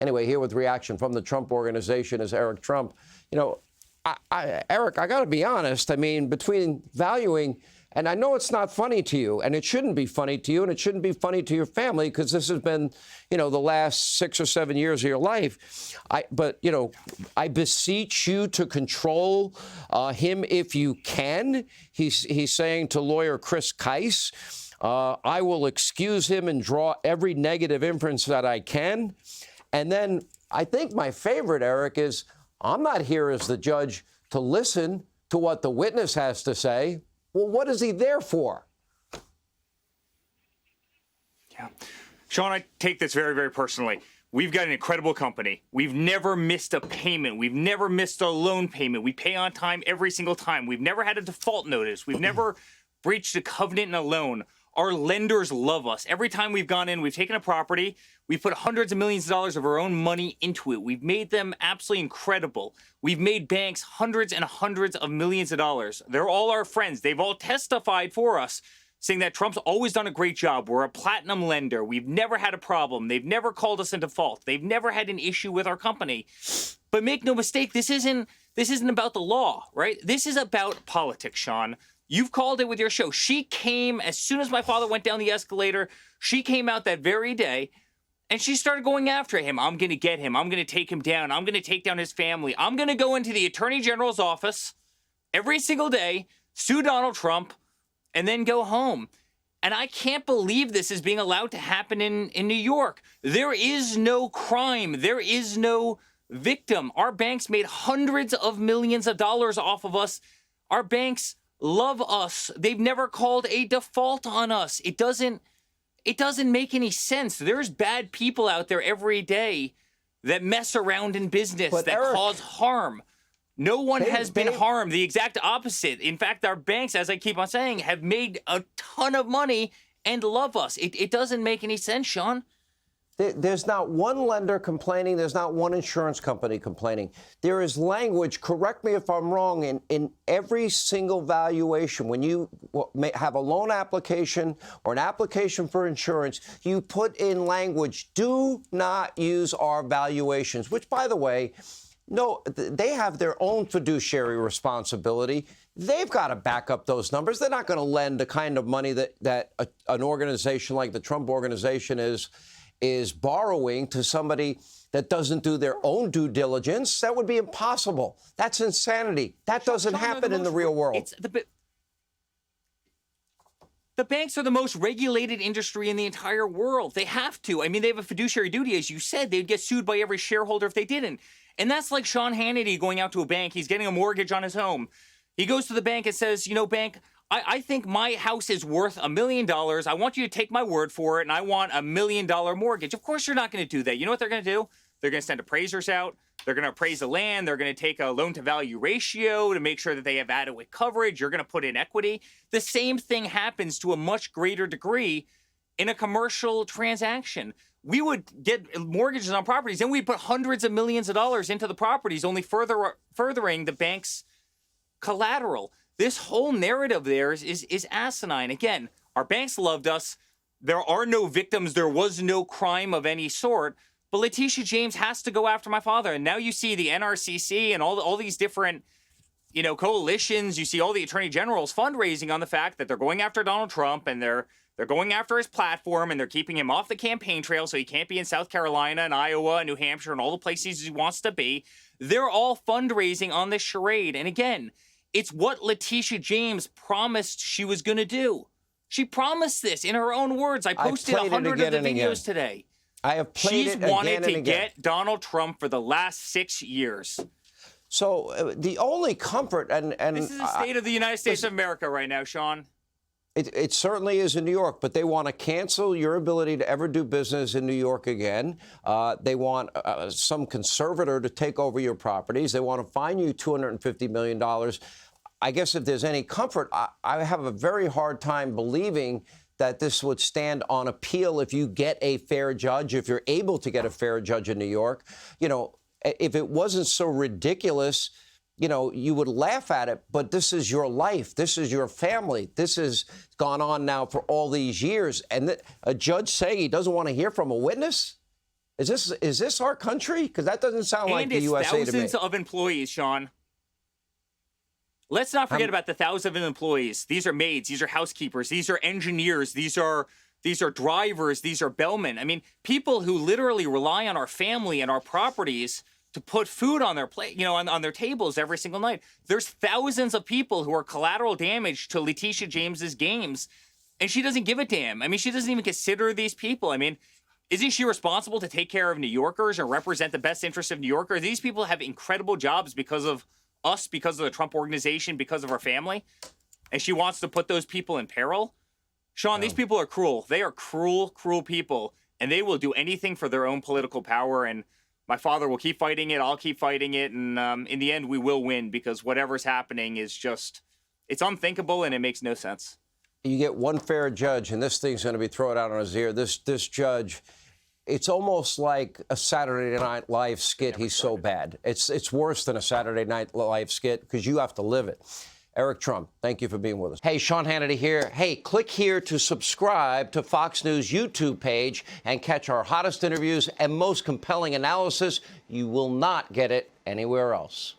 Anyway, here with reaction from the Trump Organization is Eric Trump. You know, Eric, I got to be honest. I mean, between valuing, and I know it's not funny to you, and it shouldn't be funny to you, and it shouldn't be funny to your family, because this has been, you know, the last 6 or 7 years of your life. But, you know, I beseech you to control him if you can. He's saying to lawyer Chris Keiss, I will excuse him and draw every negative inference that I can. And then I think my favorite, Eric, is I'm not here as the judge to listen to what the witness has to say. Well, what is he there for? Yeah. Sean, I take this very, very personally. We've got an incredible company. We've never missed a payment. We've never missed a loan payment. We pay on time every single time. We've never had a default notice. We've never breached a covenant in a loan. Our lenders love us. Every time we've gone in, we've taken a property, we've put hundreds of millions of dollars of our own money into it. We've made them absolutely incredible. We've made banks hundreds and hundreds of millions of dollars. They're all our friends. They've all testified for us, saying that Trump's always done a great job. We're a platinum lender. We've never had a problem. They've never called us in default. They've never had an issue with our company. But make no mistake, this isn't about the law, right? This is about politics, Sean. You've called it with your show. She came as soon as my father went down the escalator. She came out that very day, and she started going after him. I'm going to get him. I'm going to take him down. I'm going to take down his family. I'm going to go into the Attorney General's office every single day, sue Donald Trump, and then go home. And I can't believe this is being allowed to happen in New York. There is no crime. There is no victim. Our banks made hundreds of millions of dollars off of us. Our banks love us. They've never called a default on us. It doesn't make any sense. There's bad people out there every day that mess around in business, but that Eric, cause harm. No one has been harmed. The exact opposite. In fact, our banks, as I keep on saying, have made a ton of money and love us. It doesn't make any sense, Sean. There's not one lender complaining. There's not one insurance company complaining. There is language, correct me if I'm wrong, in every single valuation. When you have a loan application or an application for insurance, you put in language, do not use our valuations, which, by the way, no, they have their own fiduciary responsibility. They've got to back up those numbers. They're not going to lend the kind of money that an organization like the Trump Organization is borrowing to somebody that doesn't do their own due diligence. That would be impossible. That's insanity. That doesn't happen in the real world. The banks are the most regulated industry in the entire world. They have to. I mean, they have a fiduciary duty. As you said, they'd get sued by every shareholder if they didn't. And that's like Sean Hannity going out to a bank. He's getting a mortgage on his home. He goes to the bank and says, you know, bank, I think my house is worth $1 million. I want you to take my word for it, and I want $1 million mortgage. Of course, you're not going to do that. You know what they're going to do? They're going to send appraisers out. They're going to appraise the land. They're going to take a loan-to-value ratio to make sure that they have adequate coverage. You're going to put in equity. The same thing happens to a much greater degree in a commercial transaction. We would get mortgages on properties, and we'd put hundreds of millions of dollars into the properties, only furthering the bank's collateral. This whole narrative of theirs is asinine. Again, our banks loved us. There are no victims. There was no crime of any sort. But Letitia James has to go after my father. And now you see the NRCC and all these different, you know, coalitions. You see all the attorney generals fundraising on the fact that they're going after Donald Trump, and they're going after his platform, and they're keeping him off the campaign trail so he can't be in South Carolina and Iowa and New Hampshire and all the places he wants to be. They're all fundraising on this charade. And again, it's what Letitia James promised she was going to do. She promised this in her own words. I posted 100 of the videos today. I have played it again and again. She's wanted to get Donald Trump for the last 6 years. So the only comfort, and this is the state of the United States of America right now, Sean. It certainly is in New York, but they want to cancel your ability to ever do business in New York again. They want some conservator to take over your properties. They want to fine you $250 million. I guess if there's any comfort, I have a very hard time believing that this would stand on appeal if you get a fair judge, if you're able to get a fair judge in New York. You know, if it wasn't so ridiculous, you know, you would laugh at it, but this is your life. This is your family. This has gone on now for all these years. And a judge saying he doesn't want to hear from a witness? Is this our country? Because that doesn't sound like And the it's USA to me. thousands of employees, Sean. Let's not forget about the thousands of employees. These are maids. These are housekeepers. These are engineers. These are drivers. These are bellmen. I mean, people who literally rely on our family and our properties to put food on their plate, you know, on their tables every single night. There's thousands of people who are collateral damage to Letitia James's games, and she doesn't give a damn. I mean, she doesn't even consider these people. I mean, isn't she responsible to take care of New Yorkers and represent the best interests of New Yorkers? These people have incredible jobs because of us, because of the Trump organization, because of our family, and she wants to put those people in peril. Sean, these people are cruel. They are cruel, cruel people, and they will do anything for their own political power. And my father will keep fighting it. I'll keep fighting it. And in the end, we will win, because whatever's happening is just, it's unthinkable and it makes no sense. You get one fair judge, and this thing's going to be thrown out on his ear. This judge, it's almost like a Saturday Night Live skit. He's so bad. It's worse than a Saturday Night Live skit, because you have to live it. Eric Trump, thank you for being with us. Hey, Sean Hannity here. Hey, click here to subscribe to Fox News YouTube page and catch our hottest interviews and most compelling analysis. You will not get it anywhere else.